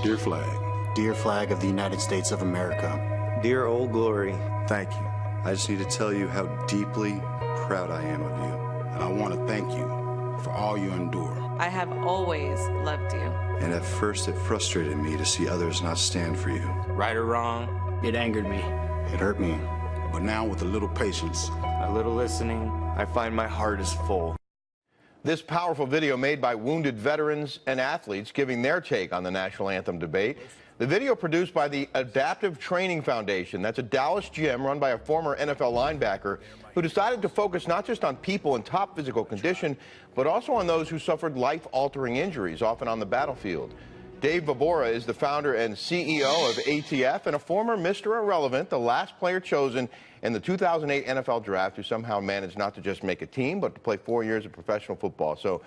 Dear flag. Dear flag of the United States of America. Dear Old Glory. Thank you. I just need to tell you how deeply proud I am of you. And I want to thank you for all you endure. I have always loved you. And at first it frustrated me to see others not stand for you. Right or wrong, It angered me. It hurt me. But now with a little patience, a little listening, I find my heart is full. This powerful video made by wounded veterans and athletes giving their take on the national anthem debate. The video produced by the Adaptive Training Foundation. That's a Dallas gym run by a former NFL linebacker who decided to focus not just on people in top physical condition, but also on those who suffered life-altering injuries, often on the battlefield. Dave Vobora is the founder and CEO of ATF and a former Mr. Irrelevant, the last player chosen in the 2008 NFL Draft, who somehow managed not to just make a team, but to play 4 years of professional football. So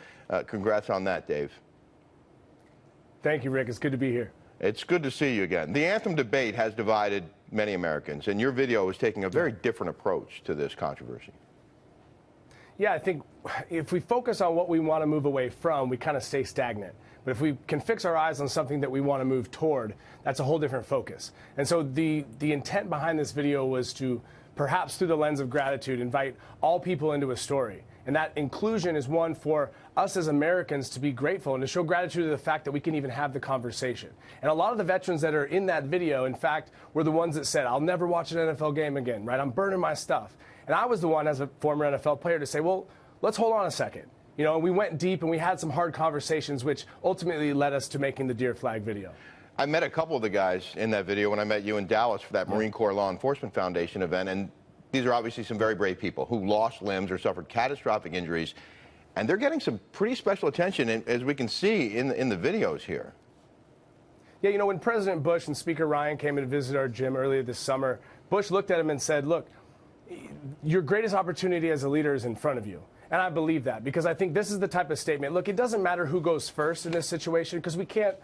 congrats on that, Dave. Thank you, Rick. It's good to be here. It's good to see you again. The anthem debate has divided many Americans, and your video is taking a very different approach to this controversy. Yeah, I think if we focus on what we want to move away from, we kind of stay stagnant. But if we can fix our eyes on something that we want to move toward, that's a whole different focus. And so the intent behind this video was to, perhaps through the lens of gratitude, invite all people into a story. And that inclusion is one for us as Americans to be grateful and to show gratitude to the fact that we can even have the conversation. And a lot of the veterans that are in that video, in fact, were the ones that said, I'll never watch an NFL game again, right? I'm burning my stuff. And I was the one, as a former NFL player, to say, well, let's hold on a second. You know, and we went deep and we had some hard conversations, which ultimately led us to making the Dear Flag video. I met a couple of the guys in that video when I met you in Dallas for that Marine Corps Law Enforcement Foundation event, and these are obviously some very brave people who lost limbs or suffered catastrophic injuries, and they're getting some pretty special attention, as we can see in the videos here. Yeah, you know, when President Bush and Speaker Ryan came in to visit our gym earlier this summer, Bush looked at him and said, look, your greatest opportunity as a leader is in front of you. And I believe that because I think this is the type of statement. Look, it doesn't matter who goes first in this situation because we can't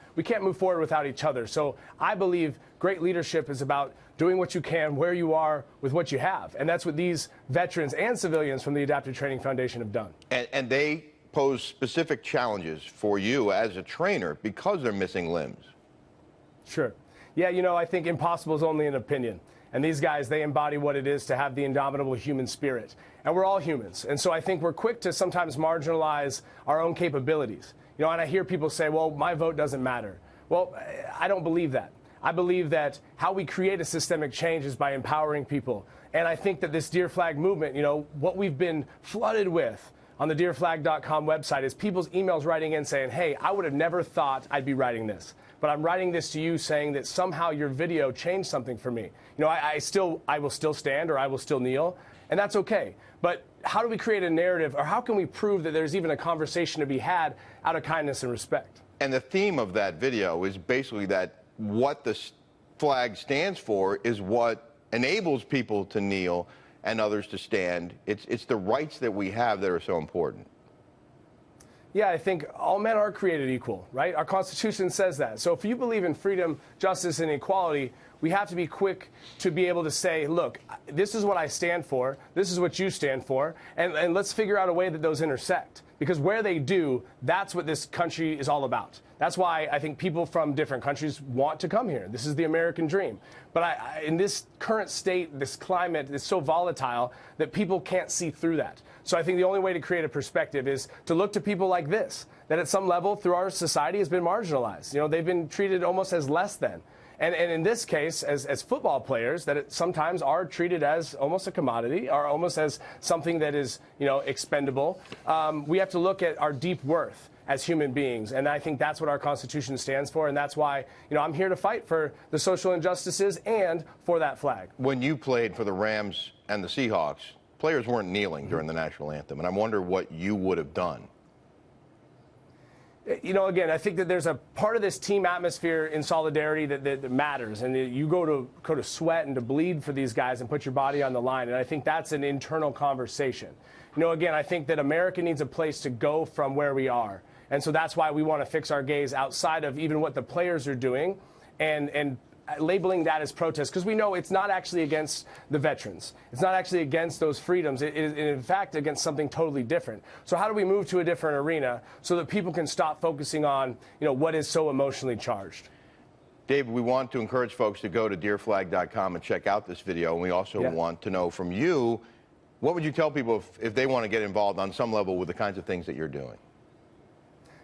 move forward without each other. So I believe great leadership is about doing what you can where you are with what you have. And that's what these veterans and civilians from the Adaptive Training Foundation have done. And they pose specific challenges for you as a trainer because they're missing limbs. Sure. Yeah, you know, I think impossible is only an opinion. And these guys, they embody what it is to have the indomitable human spirit. And we're all humans. And so I think we're quick to sometimes marginalize our own capabilities. You know, and I hear people say, well, my vote doesn't matter. Well, I don't believe that. I believe that how we create a systemic change is by empowering people. And I think that this Dear Flag movement, you know, what we've been flooded with on the dearflag.com website is people's emails writing in saying, hey, I would have never thought I'd be writing this. But I'm writing this to you saying that somehow your video changed something for me. You know, I will still stand or I will still kneel, and that's okay. But how do we create a narrative, or how can we prove that there's even a conversation to be had out of kindness and respect? And the theme of that video is basically that what the flag stands for is what enables people to kneel and others to stand. It's the rights that we have that are so important. Yeah, I think all men are created equal, right? Our Constitution says that. So if you believe in freedom, justice, and equality, we have to be quick to be able to say, look, this is what I stand for, this is what you stand for, and let's figure out a way that those intersect. Because where they do, that's what this country is all about. That's why I think people from different countries want to come here. This is the American dream. But in this current state, this climate is so volatile that people can't see through that. So I think the only way to create a perspective is to look to people like this, that at some level through our society has been marginalized. You know, they've been treated almost as less than. And in this case, as football players, that sometimes are treated as almost a commodity or almost as something that is, you know, expendable. We have to look at our deep worth as human beings. And I think that's what our Constitution stands for. And that's why, you know, I'm here to fight for the social injustices and for that flag. When you played for the Rams and the Seahawks, players weren't kneeling during the national anthem. And I wonder what you would have done. You know, again, I think that there's a part of this team atmosphere in solidarity that matters. And you go to sweat and to bleed for these guys and put your body on the line. And I think that's an internal conversation. You know, again, I think that America needs a place to go from where we are. And so that's why we want to fix our gaze outside of even what the players are doing and labeling that as protest, because we know it's not actually against the veterans. It's not actually against those freedoms. It is, in fact, against something totally different. So how do we move to a different arena so that people can stop focusing on, you know, what is so emotionally charged? David, we want to encourage folks to go to deerflag.com and check out this video. And we also want to know from you, what would you tell people if they want to get involved on some level with the kinds of things that you're doing?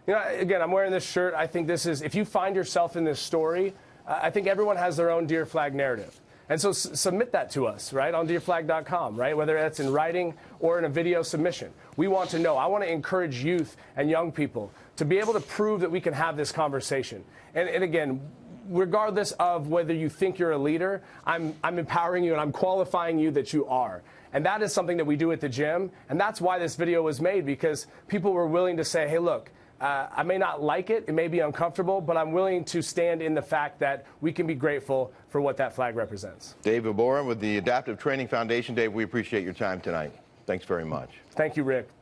You know, again, I'm wearing this shirt. I think this is, if you find yourself in this story, I think everyone has their own Deer Flag narrative. And so submit that to us, right, on deerflag.com, right, whether that's in writing or in a video submission. We want to know. I want to encourage youth and young people to be able to prove that we can have this conversation. And again, regardless of whether you think you're a leader, I'm empowering you and I'm qualifying you that you are. And that is something that we do at the gym. And that's why this video was made, because people were willing to say, hey, look, I may not like it, it may be uncomfortable, but I'm willing to stand in the fact that we can be grateful for what that flag represents. Dave Vobora with the Adaptive Training Foundation. Dave, we appreciate your time tonight. Thanks very much. Thank you, Rick.